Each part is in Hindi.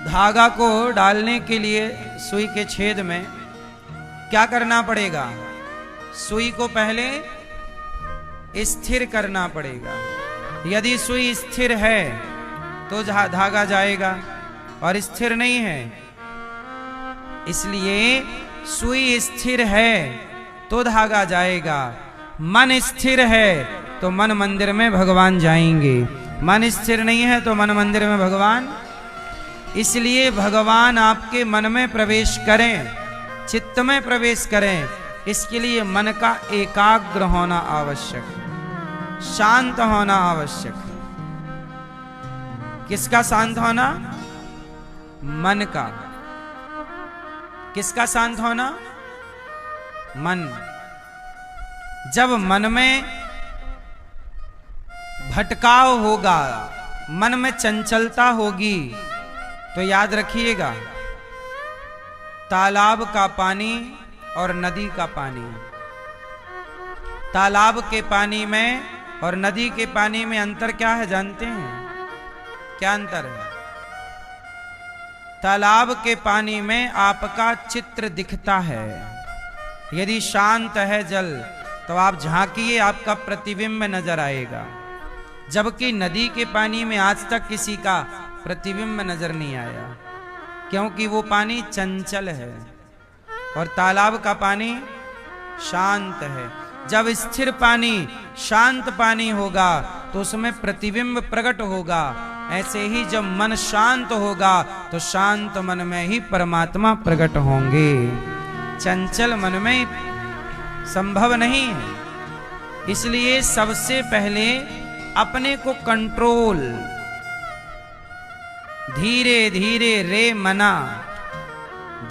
धागा को डालने के लिए सुई के छेद में क्या करना पड़ेगा? सुई को पहले स्थिर करना पड़ेगा। यदि सुई स्थिर है तो धागा जाएगा, और स्थिर नहीं है, इसलिए सुई स्थिर है तो धागा जाएगा। मन स्थिर है तो मन मंदिर में भगवान जाएंगे, मन स्थिर नहीं है तो मन मंदिर में भगवान। इसलिए भगवान आपके मन में प्रवेश करें, चित्त में प्रवेश करें, इसके लिए मन का एकाग्र होना आवश्यक है, शांत होना आवश्यक है। किसका शांत होना? मन का। किसका शांत होना? मन। जब मन में भटकाव होगा, मन में चंचलता होगी, तो याद रखिएगा, तालाब का पानी और नदी का पानी, तालाब के पानी में और नदी के पानी में अंतर क्या है जानते हैं? क्या अंतर है? तालाब के पानी में आपका चित्र दिखता है, यदि शांत है जल तो आप झांकिए, आपका प्रतिबिंब नजर आएगा। जबकि नदी के पानी में आज तक किसी का प्रतिबिंब नजर नहीं आया, क्योंकि वो पानी चंचल है, और तालाब का पानी शांत है। जब स्थिर पानी, शांत पानी होगा तो उसमें प्रतिबिंब प्रकट होगा। ऐसे ही जब मन शांत होगा तो शांत मन में ही परमात्मा प्रकट होंगे। चंचल मन में संभव नहीं है। इसलिए सबसे पहले अपने को कंट्रोल, धीरे धीरे रे मना,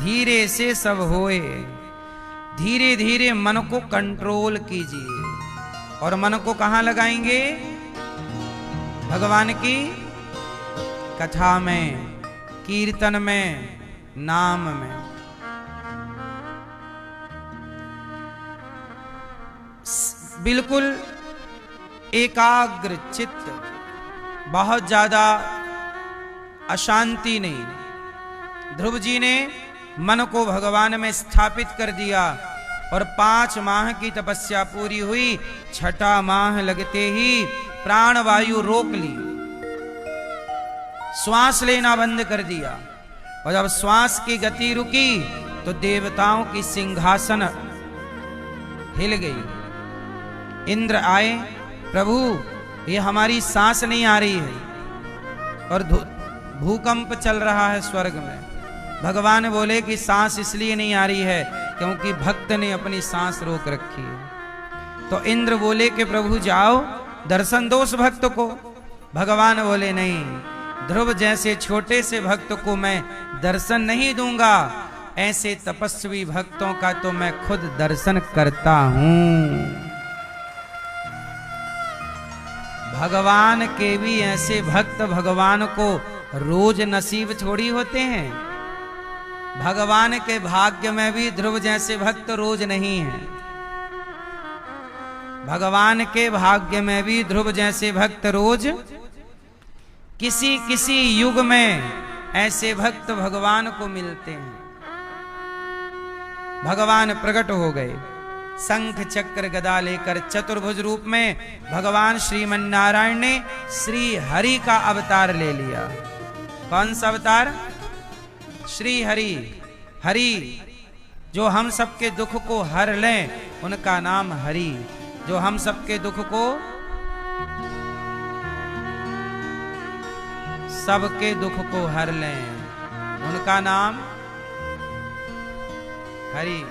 धीरे से सब होए, धीरे धीरे मन को कंट्रोल कीजिए। और मन को कहां लगाएंगे? भगवान की कथा में, कीर्तन में, नाम में। बिल्कुल एकाग्र चित्त, बहुत ज्यादा अशांति नहीं। ध्रुव जी ने मन को भगवान में स्थापित कर दिया, और 5 माह की तपस्या पूरी हुई। 6ठा माह लगते ही प्राणवायु रोक ली, श्वास लेना बंद कर दिया। और जब श्वास की गति रुकी तो देवताओं की सिंहासन हिल गई। इंद्र आए, प्रभु ये हमारी सांस नहीं आ रही है, और भूकंप चल रहा है स्वर्ग में। भगवान बोले कि सांस इसलिए नहीं आ रही है क्योंकि भक्त ने अपनी सांस रोक रखी है। तो इंद्र बोले कि प्रभु जाओ दर्शन दो उस भक्त को। भगवान बोले नहीं, ध्रुव जैसे छोटे से भक्त को मैं दर्शन नहीं दूंगा, ऐसे तपस्वी भक्तों का तो मैं खुद दर्शन करता हूं। भगवान के भी ऐसे भक्त भगवान को रोज नसीब थोड़ी होते हैं। भगवान के भाग्य में भी ध्रुव जैसे भक्त रोज नहीं है। भगवान के भाग्य में भी ध्रुव जैसे भक्त रोज, किसी किसी युग में ऐसे भक्त भगवान को मिलते हैं। भगवान प्रकट हो गए, शंख चक्र गदा लेकर चतुर्भुज रूप में भगवान श्रीमन्नारायण ने श्री हरि का अवतार ले लिया। कौन सा अवतार? श्री हरि। हरि जो हम सबके दुख को हर लें, उनका नाम हरि। जो हम सबके दुख को, सबके दुख को हर लें, उनका नाम हरि।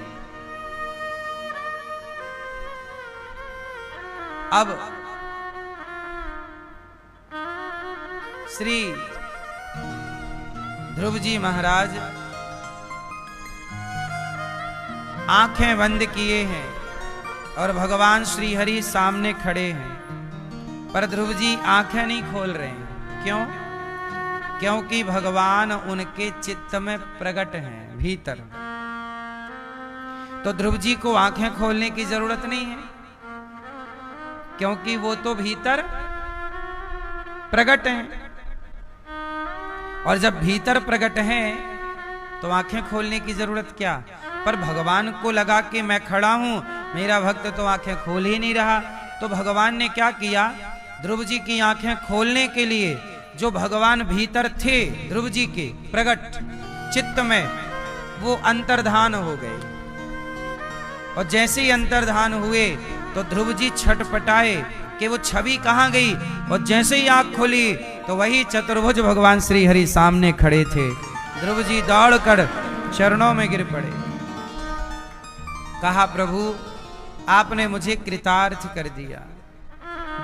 अब श्री ध्रुव जी महाराज आंखें बंद किए हैं और भगवान श्री हरि सामने खड़े हैं, पर ध्रुव जी आंखें नहीं खोल रहे हैं। क्यों? क्योंकि भगवान उनके चित्त में प्रकट हैं भीतर। तो ध्रुव जी को आंखें खोलने की जरूरत नहीं है, क्योंकि वो तो भीतर प्रकट हैं। और जब भीतर प्रकट हैं तो आंखें खोलने की जरूरत क्या। पर भगवान को लगा कि मैं खड़ा हूं, मेरा भक्त तो आंखें खोल ही नहीं रहा। तो भगवान ने क्या किया, ध्रुव जी की आंखें खोलने के लिए जो भगवान भीतर थे ध्रुव जी के प्रकट चित्त में, वो अंतर्धान हो गए। और जैसे ही अंतर्धान हुए तो ध्रुव जी छटपटाए कि वो छवि कहां गई। और जैसे ही आंख खोली तो वही चतुर्भुज भगवान श्री हरि सामने खड़े थे। ध्रुव जी दौड़कर चरणों में गिर पड़े। कहा, प्रभु आपने मुझे कृतार्थ कर दिया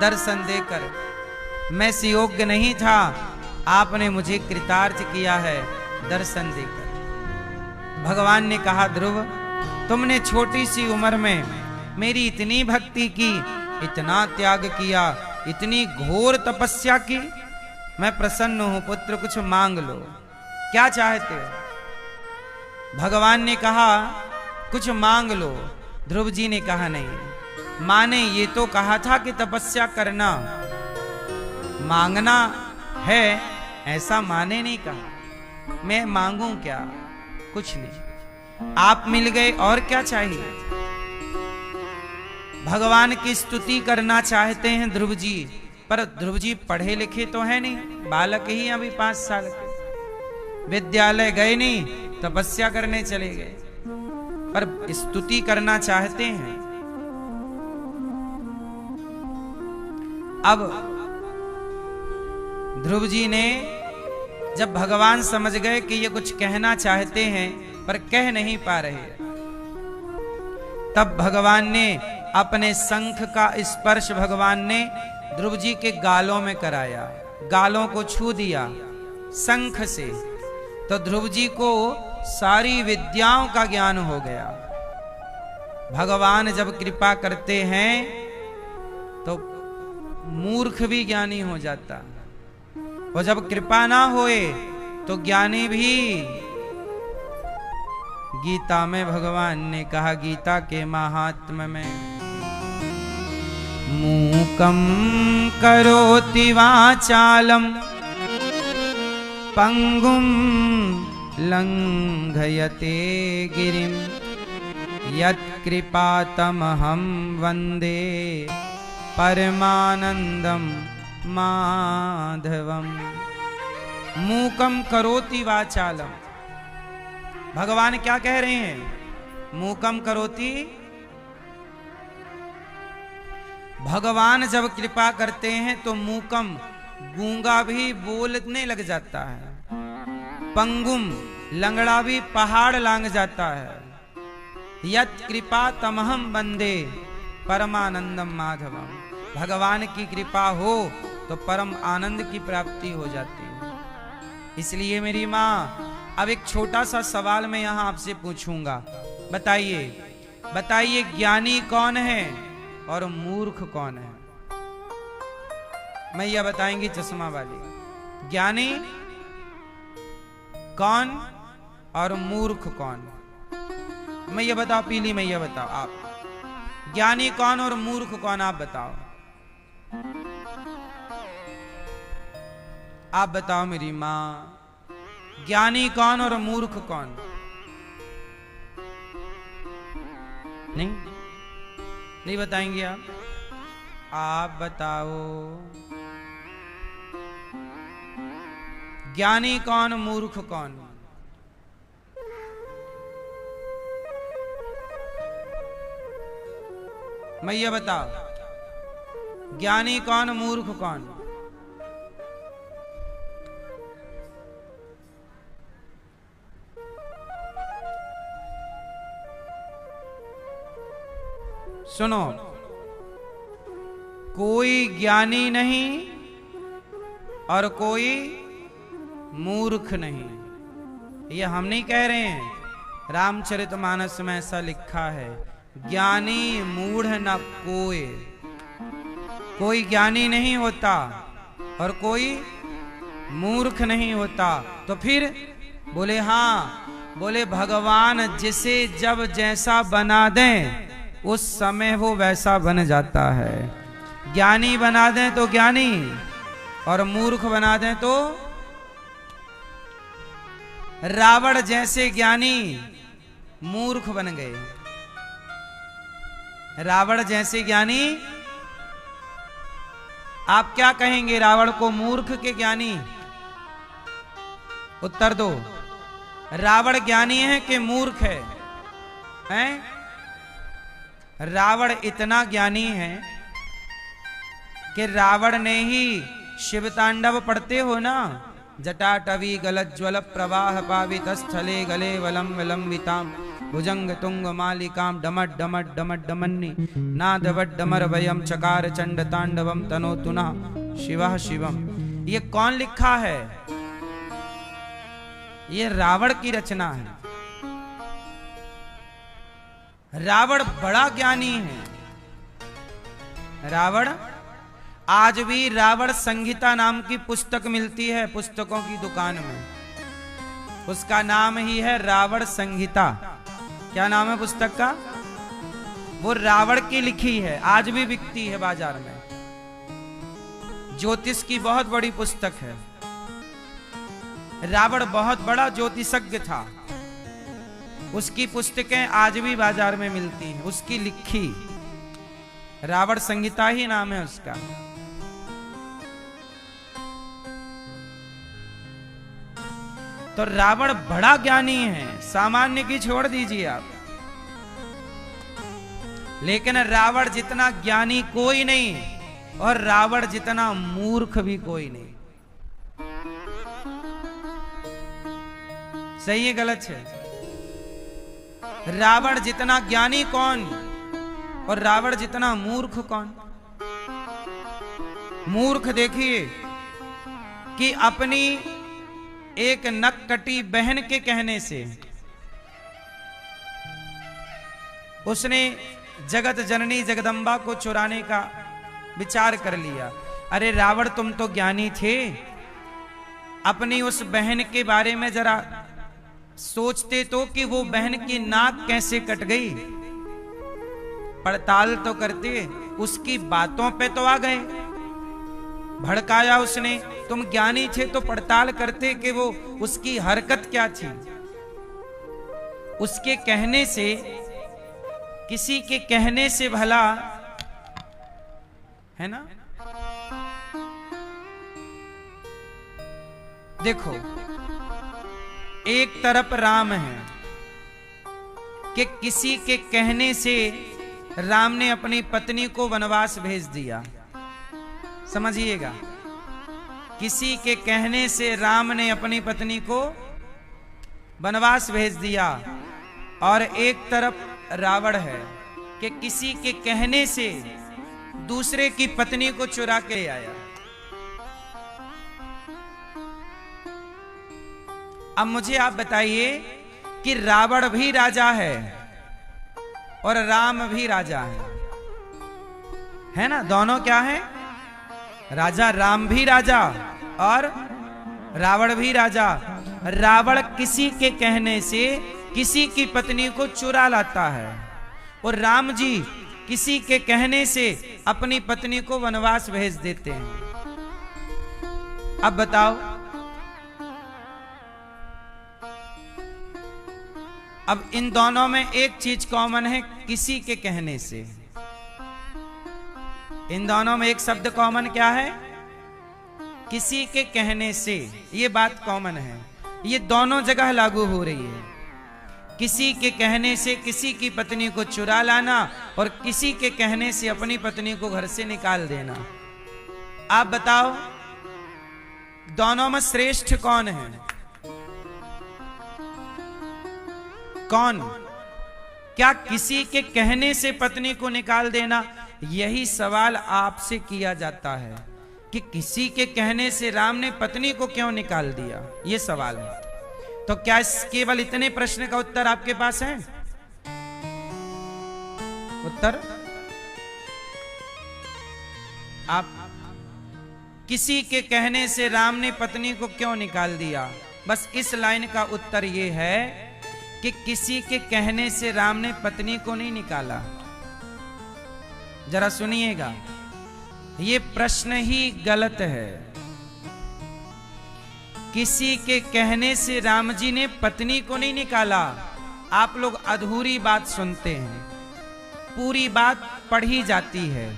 दर्शन देकर। मैं इस योग्य नहीं था, आपने मुझे कृतार्थ किया है दर्शन देकर। भगवान ने कहा, ध्रुव तुमने छोटी सी उम्र में मेरी इतनी भक्ति की, इतना त्याग किया, इतनी घोर तपस्या की, मैं प्रसन्न हूं पुत्र, कुछ मांग लो, क्या चाहते हो। भगवान ने कहा, कुछ मांग लो। ध्रुव जी ने कहा, नहीं, मां ने ये तो कहा था कि तपस्या करना, मांगना है, ऐसा मां ने नहीं कहा। मैं मांगूं क्या, कुछ नहीं, आप मिल गए, और क्या चाहिए। भगवान की स्तुति करना चाहते हैं ध्रुव जी, पर ध्रुव जी पढ़े लिखे तो है नहीं, बालक ही अभी 5 साल के, विद्यालय गए नहीं, तपस्या करने चले गए, पर स्तुति करना चाहते हैं। अब ध्रुव जी ने जब भगवान समझ गए कि ये कुछ कहना चाहते हैं पर कह नहीं पा रहे, तब भगवान ने अपने शंख का स्पर्श भगवान ने ध्रुव जी के गालों में कराया, गालों को छू दिया शंख से। तो ध्रुव जी को सारी विद्याओं का ज्ञान हो गया। भगवान जब कृपा करते हैं तो मूर्ख भी ज्ञानी हो जाता, और जब कृपा ना होए तो ज्ञानी भी। गीता में भगवान ने कहा, गीता के महात्म्य में, मूकं करोति वाचालं पंगुं लंघयते गिरिं यत्कृपातमहं वन्दे परमानंदं माधवम। मूकं करोति वाचालम, भगवान क्या कह रहे हैं, मूकं करोति। भगवान जब कृपा करते हैं तो मूकम, गूंगा भी बोलने लग जाता है, पंगुम, लंगड़ा भी पहाड़ लांग जाता है। यत कृपा तमहम वंदे परमानंदम माधवम, भगवान की कृपा हो तो परम आनंद की प्राप्ति हो जाती है। इसलिए मेरी माँ, अब एक छोटा सा सवाल मैं यहाँ आपसे पूछूंगा, बताइए बताइए, ज्ञानी कौन है और मूर्ख कौन है। मैया बताएंगी चश्मा वाली, ज्ञानी कौन और मूर्ख कौन। मैया बताओ, पीली मैया बताओ, आप ज्ञानी कौन और मूर्ख कौन, आप बताओ, आप बताओ मेरी मां, ज्ञानी कौन और मूर्ख कौन। नहीं बताएंगे आप बताओ, ज्ञानी कौन मूर्ख कौन। मैया बताओ, ज्ञानी कौन मूर्ख कौन। सुनो, कोई ज्ञानी नहीं और कोई मूर्ख नहीं, ये हम नहीं कह रहे हैं, रामचरितमानस में ऐसा लिखा है, ज्ञानी मूढ़ न कोई, कोई ज्ञानी नहीं होता और कोई मूर्ख नहीं होता। तो फिर बोले हाँ, बोले भगवान जिसे जब जैसा बना दें उस समय वो वैसा बन जाता है। ज्ञानी बना दें तो ज्ञानी और मूर्ख बना दें तो रावण जैसे ज्ञानी मूर्ख बन गए। रावण जैसे ज्ञानी, आप क्या कहेंगे रावण को, मूर्ख के ज्ञानी? उत्तर दो। रावण ज्ञानी है कि मूर्ख है? हैं? रावण इतना ज्ञानी है कि रावण ने ही शिव तांडव पढ़ते हो ना, जटाटवी गलज्ज्वल प्रवाह पावित स्थले गले वलम विलंबिताम भुजंग तुंग मालिकाम डमट डमट डमट डमन्नी नादवट डमर वयम चकार चंड तांडवम तनोतुना शिवः शिवम। ये कौन लिखा है? ये रावण की रचना है। रावण बड़ा ज्ञानी है। रावण, आज भी रावण संहिता नाम की पुस्तक मिलती है पुस्तकों की दुकान में, उसका नाम ही है रावण संहिता। क्या नाम है पुस्तक का? वो रावण की लिखी है, आज भी बिकती है बाजार में। ज्योतिष की बहुत बड़ी पुस्तक है। रावण बहुत बड़ा ज्योतिषज्ञ था, उसकी पुस्तकें आज भी बाजार में मिलती हैं, उसकी लिखी रावण संहिता ही नाम है उसका। तो रावण बड़ा ज्ञानी है, सामान्य की छोड़ दीजिए आप, लेकिन रावण जितना ज्ञानी कोई नहीं और रावण जितना मूर्ख भी कोई नहीं। सही है गलत है? रावण जितना ज्ञानी कौन और रावण जितना मूर्ख कौन? मूर्ख देखिए कि अपनी एक नक्कटी बहन के कहने से उसने जगत जननी जगदम्बा को चुराने का विचार कर लिया। अरे रावण, तुम तो ज्ञानी थे, अपनी उस बहन के बारे में जरा सोचते तो कि वो बहन की नाक कैसे कट गई, पड़ताल तो करते। उसकी बातों पे तो आ गए, भड़काया उसने। तुम ज्ञानी थे तो पड़ताल करते कि वो उसकी हरकत क्या थी। उसके कहने से, किसी के कहने से भला है ना। देखो, एक तरफ राम है कि किसी के कहने से राम ने अपनी पत्नी को वनवास भेज दिया। समझिएगा, किसी के कहने से राम ने अपनी पत्नी को वनवास भेज दिया, और एक तरफ रावण है कि किसी के कहने से दूसरे की पत्नी को चुरा के आया। अब मुझे आप बताइए कि रावण भी राजा है और राम भी राजा है ना? दोनों क्या है? राजा। राम भी राजा और रावण भी राजा। रावण किसी के कहने से किसी की पत्नी को चुरा लाता है, और राम जी किसी के कहने से अपनी पत्नी को वनवास भेज देते हैं। अब बताओ, अब इन दोनों में एक चीज कॉमन है, किसी के कहने से। इन दोनों में एक शब्द कॉमन क्या है? किसी के कहने से। ये बात कॉमन है, ये दोनों जगह लागू हो रही है। किसी के कहने से किसी की पत्नी को चुरा लाना और किसी के कहने से अपनी पत्नी को घर से निकाल देना। आप बताओ, दोनों में श्रेष्ठ कौन है? कौन? क्या किसी के कहने से पत्नी को निकाल देना? यही सवाल आपसे किया जाता है कि किसी के कहने से राम ने पत्नी को क्यों निकाल दिया, यह सवाल है। तो क्या केवल इतने प्रश्न का उत्तर आपके पास है? उत्तर, आप किसी के कहने से राम ने पत्नी को क्यों निकाल दिया, बस इस लाइन का उत्तर यह है कि किसी के कहने से राम ने पत्नी को नहीं निकाला। जरा सुनिएगा, यह प्रश्न ही गलत है। किसी के कहने से राम जी ने पत्नी को नहीं निकाला। आप लोग अधूरी बात सुनते हैं, पूरी बात पढ़ी जाती है,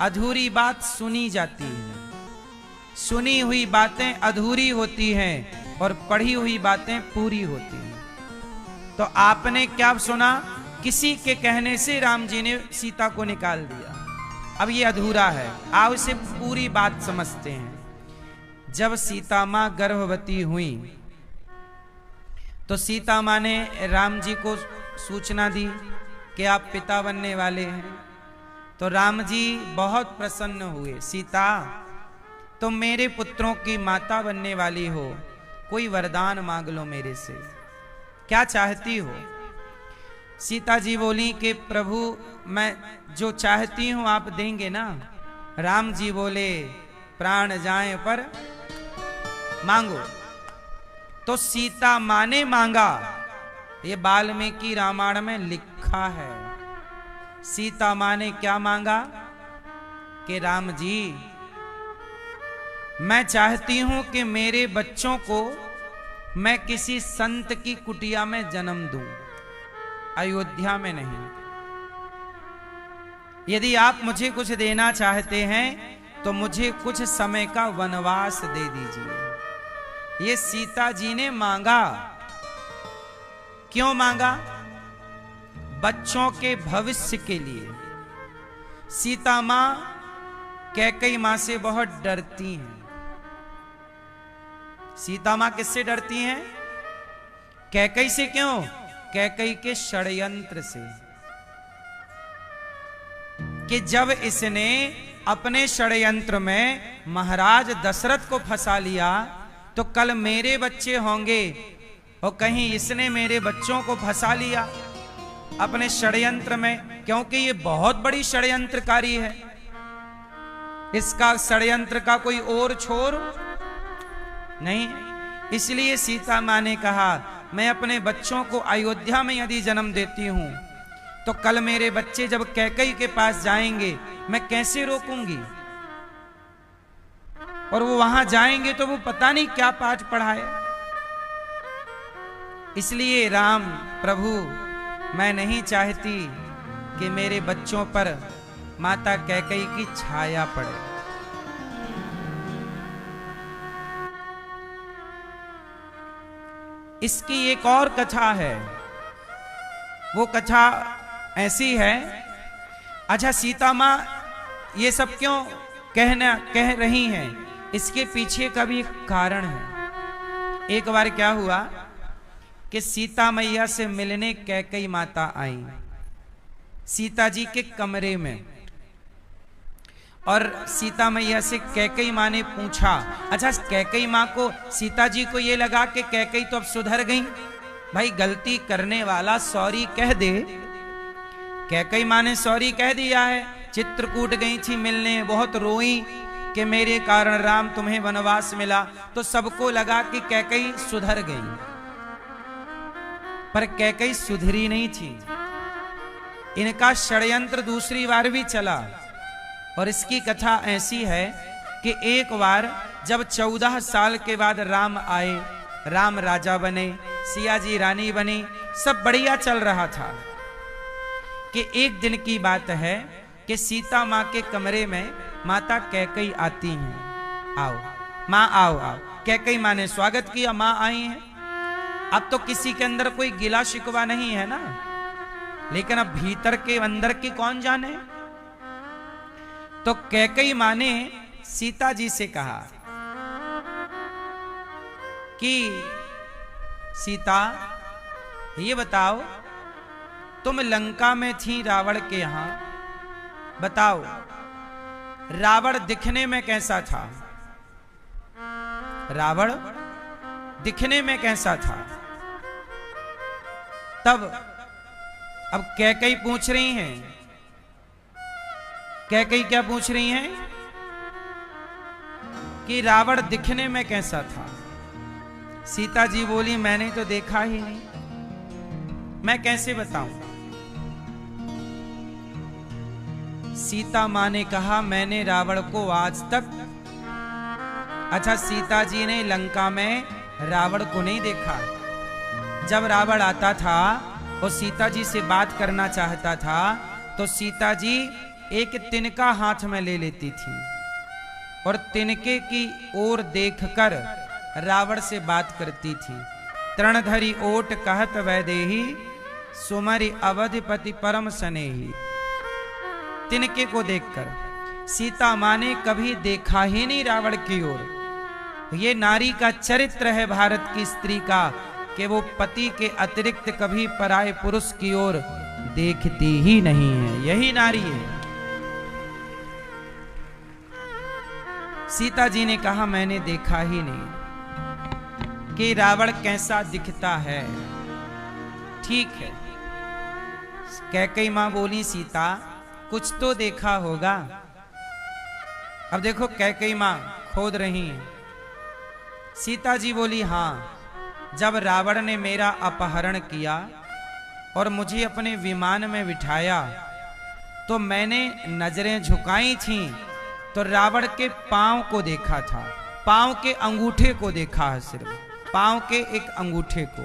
अधूरी बात सुनी जाती है। सुनी हुई बातें अधूरी होती हैं और पढ़ी हुई बातें पूरी होती हैं। तो आपने क्या सुना? किसी के कहने से राम जी ने सीता को निकाल दिया। अब ये अधूरा है, आओ इसे पूरी बात समझते हैं। जब सीता मां गर्भवती हुई तो सीता मां ने राम जी को सूचना दी कि आप पिता बनने वाले हैं। तो राम जी बहुत प्रसन्न हुए। सीता, तुम मेरे पुत्रों की माता बनने वाली हो, कोई वरदान मांग लो मेरे से, क्या चाहती हो? सीता जी बोली कि प्रभु, मैं जो चाहती हूं आप देंगे ना? राम जी बोले, प्राण जाए पर मांगो। तो सीता मां ने मांगा। ये वाल्मीकि रामायण में लिखा है। सीता मां ने क्या मांगा कि राम जी, मैं चाहती हूं कि मेरे बच्चों को मैं किसी संत की कुटिया में जन्म दूं, अयोध्या में नहीं। यदि आप मुझे कुछ देना चाहते हैं तो मुझे कुछ समय का वनवास दे दीजिए। ये सीता जी ने मांगा। क्यों मांगा? बच्चों के भविष्य के लिए। सीता मां कैकेयी मां से बहुत डरती हैं। सीता मां किससे डरती हैं? कैकेयी से। क्यों? कैकेयी के षड्यंत्र से, कि जब इसने अपने षड्यंत्र में महाराज दशरथ को फंसा लिया तो कल मेरे बच्चे होंगे, और कहीं इसने मेरे बच्चों को फंसा लिया अपने षड्यंत्र में, क्योंकि ये बहुत बड़ी षड्यंत्रकारी है। इसका षड्यंत्र का कोई और छोर नहीं। इसलिए सीता मां ने कहा, मैं अपने बच्चों को अयोध्या में यदि जन्म देती हूं तो कल मेरे बच्चे जब कैकेयी के पास जाएंगे मैं कैसे रोकूंगी? और वो वहां जाएंगे तो वो पता नहीं क्या पाठ पढ़ाए। इसलिए राम प्रभु, मैं नहीं चाहती कि मेरे बच्चों पर माता कैकेयी की छाया पड़े। इसकी एक और कथा है। वो कथा ऐसी है। अच्छा, सीता मां ये सब क्यों कह रही हैं? इसके पीछे का भी एक कारण है। एक बार क्या हुआ कि सीता मैया से मिलने कैकेयी माता आई सीता जी के कमरे में, और सीता मैया से कैकेयी मां ने पूछा। अच्छा, कैकेयी मां को, सीता जी को ये लगा कि कैकेयी तो अब सुधर गई, भाई गलती करने वाला सॉरी कह दे। कैकेयी मां ने सॉरी कह दिया है। चित्रकूट गई थी मिलने, बहुत रोई कि मेरे कारण राम तुम्हें वनवास मिला, तो सबको लगा कि कैकेयी सुधर गई, पर कैकेयी सुधरी नहीं थी। इनका षड्यंत्र दूसरी बार भी चला। और इसकी कथा ऐसी है कि एक बार जब 14 साल के बाद राम आए, राम राजा बने, सिया जी रानी बनी, सब बढ़िया चल रहा था, कि एक दिन की बात है कि सीता मां के कमरे में माता कैकेयी आती हैं। आओ मां, आओ आओ। कैकेयी मां ने स्वागत किया, मां आई हैं। अब तो किसी के अंदर कोई गिला शिकवा नहीं है ना, लेकिन अब भीतर के अंदर की कौन जाने। तो कैकेयी मां ने सीता जी से कहा कि सीता, ये बताओ, तुम लंका में थी रावण के यहां, बताओ रावण दिखने में कैसा था? रावण दिखने में कैसा था? तब अब कैकेयी पूछ रही हैं। कैकेयी क्या पूछ रही हैं? कि रावण दिखने में कैसा था? सीता जी बोली, मैंने तो देखा ही नहीं, मैं कैसे बताऊं? सीता मां ने कहा, मैंने रावण को आज तक, अच्छा सीता जी ने लंका में रावण को नहीं देखा। जब रावण आता था और सीता जी से बात करना चाहता था तो सीता जी एक तिनका हाथ में ले लेती थी और तिनके की ओर देखकर रावण से बात करती थी। तृणधरी ओट कहत वैदेही सुमरि अवधिपति परम स्नेही। तिनके को देखकर सीता मां ने कभी देखा ही नहीं रावण की ओर। ये नारी का चरित्र है भारत की स्त्री का कि वो पति के अतिरिक्त कभी पराये पुरुष की ओर देखती ही नहीं है। यही नारी है। सीता जी ने कहा मैंने देखा ही नहीं कि रावण कैसा दिखता है। ठीक है। कैकेयी मां बोली सीता कुछ तो देखा होगा। अब देखो कैकेयी मां खोद रही है। सीता जी बोली हां, जब रावण ने मेरा अपहरण किया और मुझे अपने विमान में बिठाया तो मैंने नजरें झुकाई थी तो रावण के पांव को देखा था, पांव के अंगूठे को देखा है, सिर्फ पांव के एक अंगूठे को।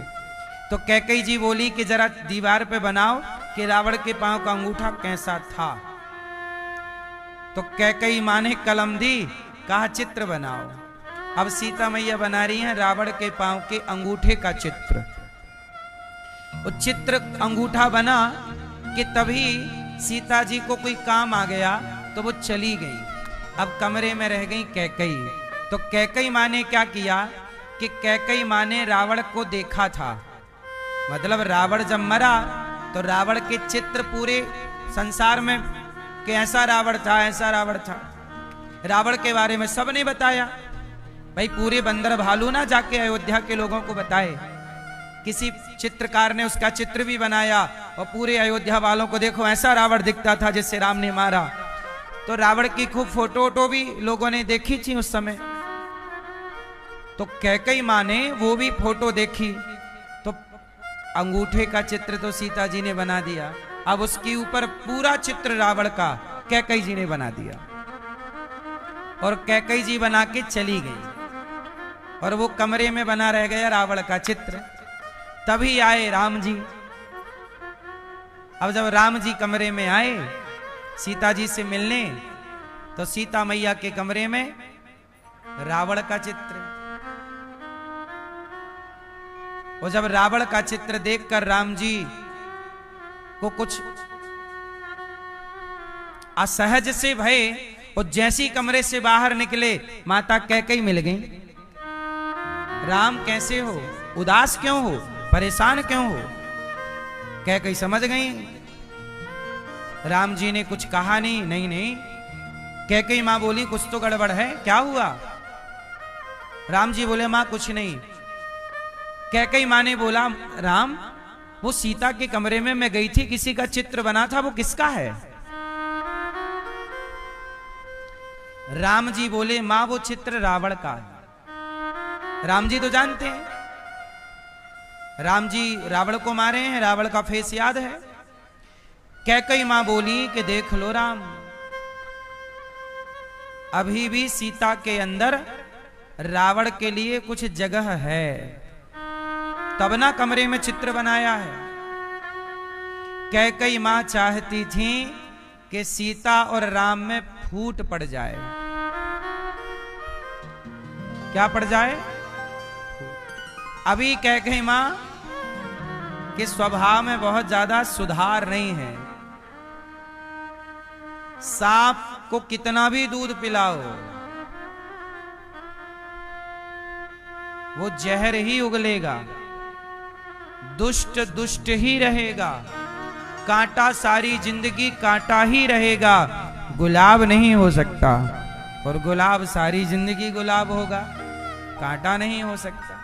तो कैकेयी जी बोली कि जरा दीवार पे बनाओ कि रावण के पांव का अंगूठा कैसा था। तो कैकेयी मां ने कलम दी, कहा चित्र बनाओ। अब सीता मैया बना रही हैं रावण के पांव के अंगूठे का चित्र। वो चित्र अंगूठा बना कि तभी सीता जी को कोई काम आ गया तो वो चली गई। अब कमरे में रह गई कैकेयी। तो कैकेयी मां ने क्या किया कि कैकेयी मां ने रावण को देखा था। मतलब रावण जब मरा तो रावण के चित्र पूरे संसार में कि ऐसा रावण था, ऐसा रावण था। रावण के बारे में सबने बताया। भाई पूरे बंदर भालू ना जाके अयोध्या के लोगों को बताए, किसी चित्रकार ने उसका चित्र भी बनाया और पूरे अयोध्या वालों को देखो ऐसा रावण दिखता था जिससे राम ने मारा। तो रावण की खूब फोटो वोटो भी लोगों ने देखी थी उस समय। तो कैकेयी मां ने वो भी फोटो देखी तो अंगूठे का चित्र तो सीता जी ने बना दिया। अब उसके ऊपर पूरा चित्र रावण का कैकेयी जी ने बना दिया और कैकेयी जी बना के चली गई और वो कमरे में बना रह गया रावण का चित्र। तभी आए राम जी। अब जब राम जी कमरे में आए सीता जी से मिलने तो सीता मैया के कमरे में रावण का चित्र। और जब रावण का चित्र देखकर राम जी को कुछ असहज से भय और जैसी कमरे से बाहर निकले माता कैकेयी मिल गई। राम कैसे हो, उदास क्यों हो, परेशान क्यों हो? कैकेयी समझ गई। राम जी ने कुछ कहा नहीं। नहीं, कैकेयी मां बोली कुछ तो गड़बड़ है, क्या हुआ? राम जी बोले मां कुछ नहीं। कैकेयी मां ने बोला राम वो सीता के कमरे में मैं गई थी, किसी का चित्र बना था, वो किसका है? राम जी बोले मां वो चित्र रावण का है। राम जी तो जानते हैं, राम जी रावण को मारे हैं, रावण का फेस याद है। कैकेयी मां बोली कि देख लो राम, अभी भी सीता के अंदर रावण के लिए कुछ जगह है, तब ना कमरे में चित्र बनाया है। कैकेयी मां चाहती थी कि सीता और राम में फूट पड़ जाए। क्या पड़ जाए? अभी कैकेयी मां के स्वभाव में बहुत ज्यादा सुधार नहीं है। सांप को कितना भी दूध पिलाओ वो जहर ही उगलेगा, दुष्ट दुष्ट ही रहेगा, कांटा सारी जिंदगी कांटा ही रहेगा, गुलाब नहीं हो सकता। और गुलाब सारी जिंदगी गुलाब होगा, कांटा नहीं हो सकता।